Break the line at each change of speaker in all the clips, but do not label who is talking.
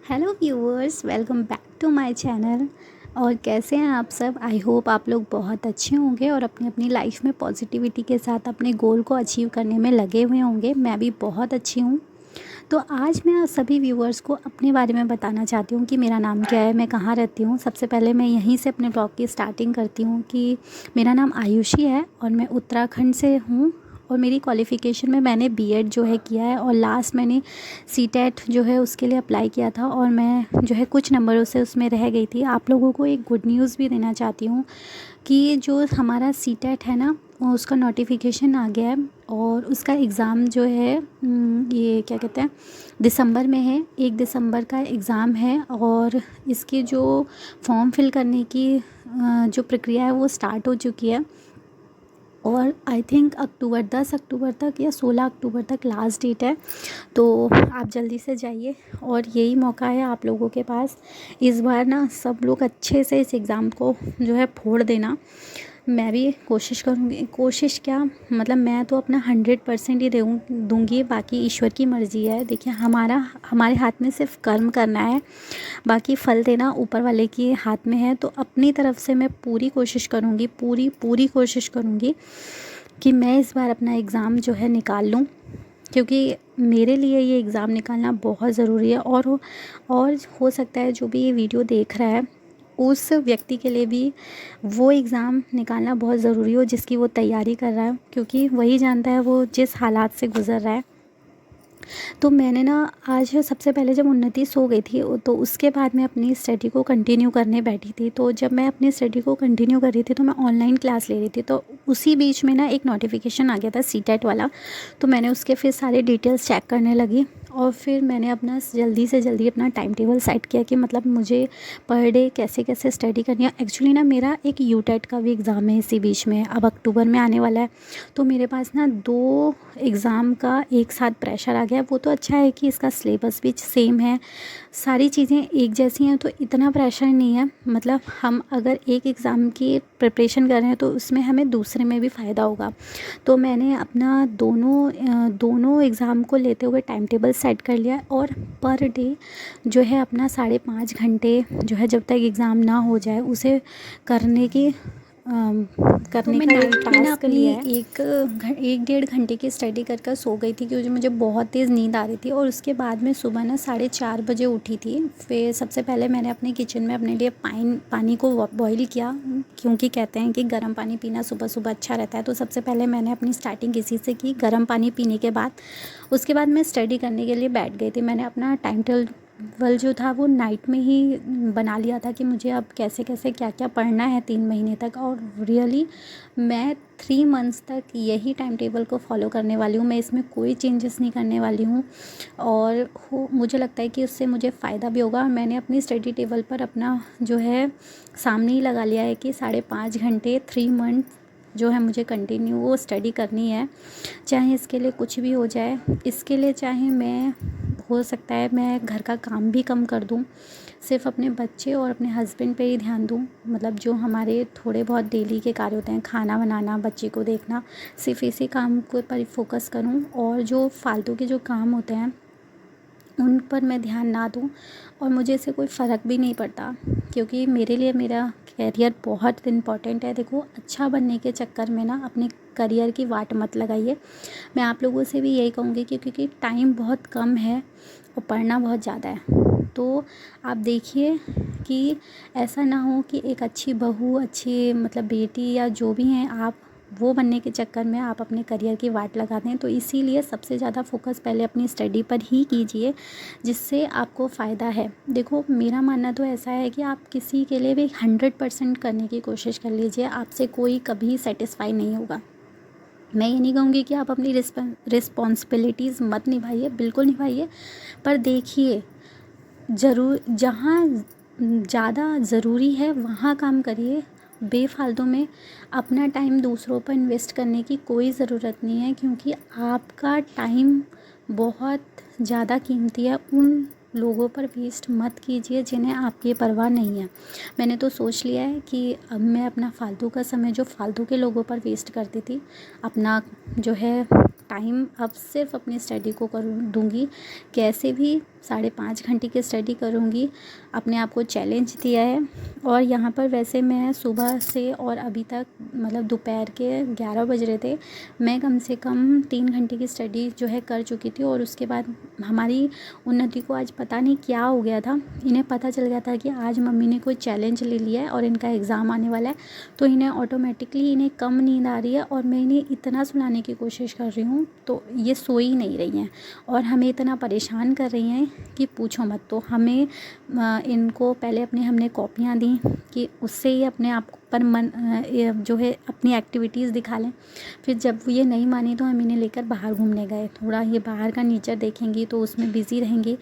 Hello viewers, welcome back to my channel. और कैसे हैं आप सब? आई होप आप लोग बहुत अच्छे होंगे और अपनी अपनी लाइफ में पॉजिटिविटी के साथ अपने गोल को अचीव करने में लगे हुए होंगे। मैं भी बहुत अच्छी हूँ। तो आज मैं आप सभी व्यूअर्स को अपने बारे में बताना चाहती हूँ कि मेरा नाम क्या है, मैं कहाँ रहती हूँ। सबसे पहले मैं यहीं से अपने ब्लॉग की स्टार्टिंग करती हूँ कि मेरा नाम आयुषी है और मैं उत्तराखंड से हूँ। और मेरी क्वालिफ़िकेशन में मैंने बीएड जो है किया है और लास्ट मैंने सीटेट जो है उसके लिए अप्लाई किया था और मैं जो है कुछ नंबरों से उसमें रह गई थी। आप लोगों को एक गुड न्यूज़ भी देना चाहती हूँ कि जो हमारा सीटेट है ना, उसका नोटिफिकेशन आ गया है और उसका एग्ज़ाम जो है ये क्या कहते हैं, दिसंबर में है। 1 दिसंबर का एग्ज़ाम है और इसकी जो फॉर्म फिल करने की जो प्रक्रिया है वो स्टार्ट हो चुकी है। और आई थिंक 10 अक्टूबर तक या 16 अक्टूबर तक लास्ट डेट है। तो आप जल्दी से जाइए और यही मौका है आप लोगों के पास। इस बार ना सब लोग अच्छे से इस एग्ज़ाम को जो है फोड़ देना। मैं भी कोशिश करूँगी, कोशिश क्या मतलब मैं तो अपना 100% ही दूँगी। बाकी ईश्वर की मर्ज़ी है। देखिए हमारे हाथ में सिर्फ कर्म करना है, बाकी फल देना ऊपर वाले के हाथ में है। तो अपनी तरफ से मैं पूरी कोशिश करूँगी, पूरी पूरी कोशिश करूँगी कि मैं इस बार अपना एग्ज़ाम जो है निकाल लूँ, क्योंकि मेरे लिए ये एग्ज़ाम निकालना बहुत ज़रूरी है। और हो सकता है जो भी ये वीडियो देख रहा है उस व्यक्ति के लिए भी वो एग्ज़ाम निकालना बहुत ज़रूरी हो जिसकी वो तैयारी कर रहा है, क्योंकि वही जानता है वो जिस हालात से गुज़र रहा है। तो मैंने ना आज सबसे पहले जब उन्नति सो गई थी तो उसके बाद मैं अपनी स्टडी को कंटिन्यू करने बैठी थी। तो जब मैं अपनी स्टडी को कंटिन्यू कर रही थी तो मैं ऑनलाइन क्लास ले रही थी। तो उसी बीच में ना एक नोटिफिकेशन आ गया था सीटेट वाला। तो मैंने उसके फिर सारे डिटेल्स चेक करने लगी और फिर मैंने अपना जल्दी से जल्दी अपना टाइम टेबल सेट किया कि मतलब मुझे पर डे कैसे कैसे स्टडी करनी है। एक्चुअली ना मेरा एक यूटेट का भी एग्ज़ाम है इसी बीच में, अब अक्टूबर में आने वाला है। तो मेरे पास ना 2 एग्ज़ाम का एक साथ प्रेशर आ गया। वो तो अच्छा है कि इसका सिलेबस भी सेम है, सारी चीज़ें एक जैसी हैं, तो इतना प्रेशर नहीं है। मतलब हम अगर एक एग्ज़ाम की प्रिपरेशन कर रहे हैं तो उसमें हमें दूसरे में भी फ़ायदा होगा। तो मैंने अपना दोनों एग्ज़ाम को लेते हुए टाइम टेबल सेट कर लिया और पर डे जो है अपना 5.5 घंटे जो है जब तक एग्ज़ाम ना हो जाए उसे करने की करने का एक टास्क लिया है। 1-1.5 घंटे की स्टडी कर सो गई थी क्योंकि मुझे बहुत तेज़ नींद आ रही थी। और उसके बाद में सुबह ना 4:30 बजे उठी थी। फिर सबसे पहले मैंने अपने किचन में अपने लिए पानी को बॉईल किया, क्योंकि कहते हैं कि गर्म पानी पीना सुबह सुबह अच्छा रहता है। तो सबसे पहले मैंने अपनी स्टार्टिंग इसी से की, गर्म पानी पीने के बाद उसके बाद मैं स्टडी करने के लिए बैठ गई थी। मैंने अपना टाइम टेबल जो था वो नाइट में ही बना लिया था कि मुझे अब कैसे कैसे क्या क्या पढ़ना है 3 महीने तक। और रियली मैं 3 मंथ्स तक यही टाइम टेबल को फॉलो करने वाली हूँ। मैं इसमें कोई चेंजेस नहीं करने वाली हूँ और मुझे लगता है कि उससे मुझे फ़ायदा भी होगा। और मैंने अपनी स्टडी टेबल पर अपना जो है सामने ही लगा लिया है कि 5.5 घंटे 3 मंथ जो है मुझे कंटिन्यू वो स्टडी करनी है, चाहे इसके लिए कुछ भी हो जाए। इसके लिए चाहे मैं, हो सकता है मैं घर का काम भी कम कर दूँ, सिर्फ अपने बच्चे और अपने हस्बैंड पे ही ध्यान दूँ। मतलब जो हमारे थोड़े बहुत डेली के कार्य होते हैं, खाना बनाना, बच्चे को देखना, सिर्फ इसी काम को पर फोकस करूँ और जो फालतू के जो काम होते हैं उन पर मैं ध्यान ना दूँ। और मुझे इससे कोई फ़र्क भी नहीं पड़ता, क्योंकि मेरे लिए मेरा करियर बहुत इम्पॉर्टेंट है। देखो, अच्छा बनने के चक्कर में ना अपने करियर की वाट मत लगाइए। मैं आप लोगों से भी यही कहूँगी कि क्योंकि टाइम बहुत कम है और पढ़ना बहुत ज़्यादा है। तो आप देखिए कि ऐसा ना हो कि एक अच्छी बहू, अच्छी मतलब बेटी या जो भी हैं आप, वो बनने के चक्कर में आप अपने करियर की वाट लगा दें। तो इसीलिए सबसे ज़्यादा फोकस पहले अपनी स्टडी पर ही कीजिए, जिससे आपको फ़ायदा है। देखो, मेरा मानना तो ऐसा है कि आप किसी के लिए भी 100% करने की कोशिश कर लीजिए, आपसे कोई कभी सेटिस्फाई नहीं होगा। मैं ये नहीं कहूँगी कि आप अपनी रिस्पॉन्सिबिलिटीज़ मत निभाइए, बिल्कुल निभाइए, पर देखिए ज़रूर जहाँ ज़्यादा ज़रूरी है वहाँ काम करिए। बेफालतू में अपना टाइम दूसरों पर इन्वेस्ट करने की कोई ज़रूरत नहीं है, क्योंकि आपका टाइम बहुत ज़्यादा कीमती है। उन लोगों पर वेस्ट मत कीजिए जिन्हें आपकी परवाह नहीं है। मैंने तो सोच लिया है कि अब मैं अपना फालतू का समय जो फालतू के लोगों पर वेस्ट करती थी, अपना जो है टाइम अब सिर्फ अपनी स्टडी को दूंगी। कैसे भी 5.5 घंटे की स्टडी करूँगी, अपने आप को चैलेंज दिया है। और यहाँ पर वैसे मैं सुबह से और अभी तक मतलब दोपहर के 11 बज रहे थे, मैं कम से कम 3 घंटे की स्टडी जो है कर चुकी थी। और उसके बाद हमारी उन्नति को आज पता नहीं क्या हो गया था, इन्हें पता चल गया था कि आज मम्मी ने कोई चैलेंज ले लिया है और इनका एग्ज़ाम आने वाला है, तो इन्हें ऑटोमेटिकली इन्हें कम नींद आ रही है। और मैं इन्हें इतना सुलाने की कोशिश कर रही हूँ तो ये सो ही नहीं रही हैं और हमें इतना परेशान कर रही हैं कि पूछो मत। तो हमें इनको पहले अपने हमने कॉपियाँ दी कि उससे ही अपने आप पर मन जो है अपनी एक्टिविटीज़ दिखा लें। फिर जब ये नहीं मानी तो हम इन्हें लेकर बाहर घूमने गए, थोड़ा ये बाहर का नेचर देखेंगी तो उसमें बिज़ी रहेंगी।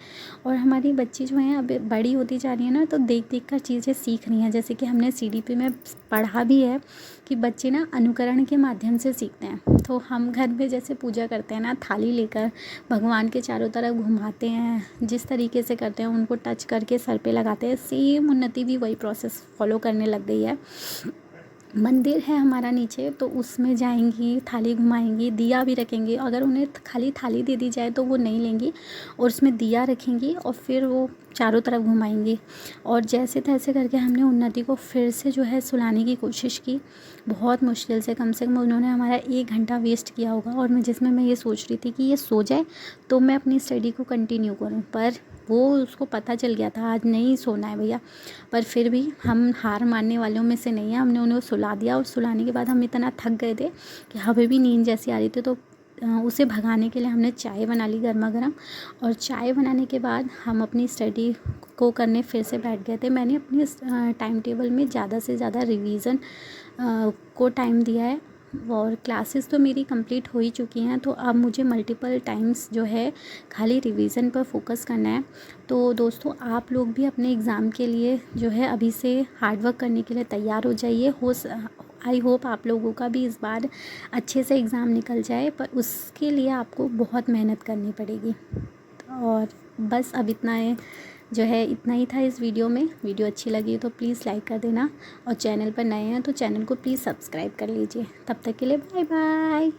और हमारी बच्ची जो है अब बड़ी होती जा रही है ना, तो देख देख कर चीज़ें सीख रही हैं। जैसे कि हमने CDP में पढ़ा भी है कि बच्चे ना अनुकरण के माध्यम से सीखते हैं। तो हम घर में जैसे पूजा करते हैं ना, थाली लेकर भगवान के चारों तरफ घुमाते हैं, जिस तरीके से करते हैं उनको टच करके सर पे लगाते हैं, सेम उन्नति भी वही प्रोसेस फॉलो करने लग गई है। मंदिर है हमारा नीचे, तो उसमें जाएंगी, थाली घुमाएंगी, दिया भी रखेंगी। अगर उन्हें खाली थाली दे दी जाए तो वो नहीं लेंगी और उसमें दिया रखेंगी और फिर वो चारों तरफ घुमाएंगी। और जैसे तैसे करके हमने उन्नति को फिर से जो है सुलाने की कोशिश की, बहुत मुश्किल से, कम से कम उन्होंने हमारा 1 घंटा वेस्ट किया होगा। और जिसमें मैं ये सोच रही थी कि ये सो जाए तो मैं अपनी स्टडी को कंटिन्यू करूँ, पर वो उसको पता चल गया था आज नहीं सोना है भैया। पर फिर भी हम हार मानने वालों में से नहीं है, हमने उन्हें सुला दिया। और सुलाने के बाद हम इतना थक गए थे कि हमें भी नींद जैसी आ रही थी, तो उसे भगाने के लिए हमने चाय बना ली गर्मा गर्म। और चाय बनाने के बाद हम अपनी स्टडी को करने फिर से बैठ गए थे। मैंने अपनी टाइम टेबल में ज़्यादा से ज़्यादा रिवीजन को टाइम दिया है और क्लासेस तो मेरी कंप्लीट हो ही चुकी हैं। तो अब मुझे मल्टीपल टाइम्स जो है खाली रिवीजन पर फोकस करना है। तो दोस्तों, आप लोग भी अपने एग्ज़ाम के लिए जो है अभी से हार्ड वर्क करने के लिए तैयार हो जाइए। आई होप आप लोगों का भी इस बार अच्छे से एग्ज़ाम निकल जाए, पर उसके लिए आपको बहुत मेहनत करनी पड़ेगी। और बस अब इतना है जो है, इतना ही था इस वीडियो में। वीडियो अच्छी लगी तो प्लीज़ लाइक कर देना और चैनल पर नए हैं तो चैनल को प्लीज़ सब्सक्राइब कर लीजिए। तब तक के लिए बाय बाय।